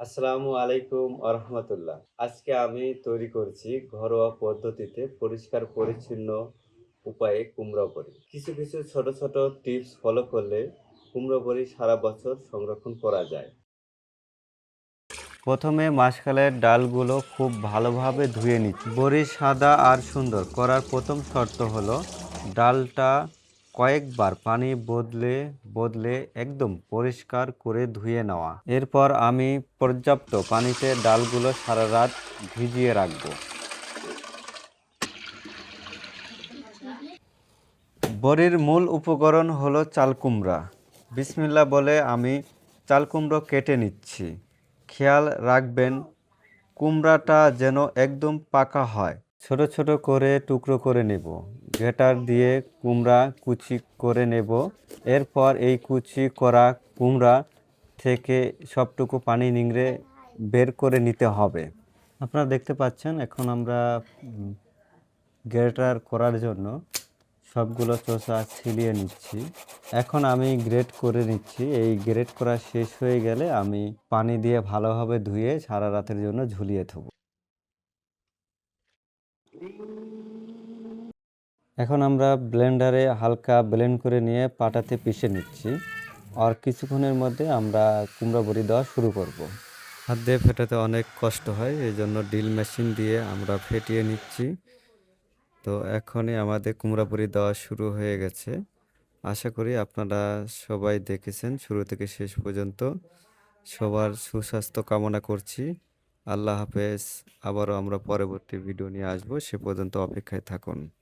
আসসালামু আলাইকুম আরহামাতুল্লাহ। আজকে আমি তৈরি করছি ঘরোয়া পদ্ধতিতে পরিষ্কার পরিচ্ছন্ন উপায়ে কুমড়া বড়ি। কিছু ছোট ছোট টিপস ফলো করলে কুমড়ো বড়ি সারা বছর সংরক্ষণ করা যায়। প্রথমে মাসকালের ডালগুলো খুব ভালোভাবে ধুয়ে নিচ্ছি। বড়ি সাদা আর সুন্দর করার প্রথম শর্ত হলো ডালটা কয়েকবার পানি বদলে বদলে একদম পরিষ্কার করে ধুয়ে নেওয়া। এরপর আমি পর্যাপ্ত পানিতে ডালগুলো সারা রাত ভিজিয়ে রাখবো। বড়ির মূল উপকরণ হলো চাল কুমড়া। বিসমিল্লাহ বলে আমি চাল কুমড়ো কেটে নিচ্ছি। খেয়াল রাখবেন কুমড়াটা যেন একদম পাকা হয়। ছোট ছোট করে টুকরো করে নেব। গ্রেটার দিয়ে কুমড়া কুচি করে নেব। এরপর এই কুচি করা কুমড়া থেকে সবটুকু পানি নিংড়ে বের করে নিতে হবে। আপনারা দেখতে পাচ্ছেন এখন আমরা গ্রেটার করার জন্য সবগুলো চোষা ছিলিয়ে নিচ্ছি। এখন আমি গ্রেট করে নিচ্ছি। এই গ্রেট করা শেষ হয়ে গেলে আমি পানি দিয়ে ভালোভাবে ধুয়ে সারা রাতের জন্য ঝুলিয়ে দেব। এখন আমরা ব্লেন্ডারে হালকা ব্লেন্ড করে নিয়ে পাটাতে পিষে নিচ্ছি। আর কিছুক্ষণের মধ্যে আমরা কুমড়া বড়ি দেওয়া শুরু করব। হাত দিয়ে ফেটাতে অনেক কষ্ট হয়, এই জন্য ড্রিল মেশিন দিয়ে আমরা ফেটিয়ে নিচ্ছি। তো এখনই আমাদের কুমড়া বড়ি দেওয়া শুরু হয়ে গেছে। আশা করি আপনারা সবাই দেখেছেন শুরু থেকে শেষ পর্যন্ত। সবার সুস্বাস্থ্য কামনা করছি। আল্লাহ হাফেজ। আবারও আমরা পরবর্তী ভিডিও নিয়ে আসবো, সে পর্যন্ত অপেক্ষায় থাকুন।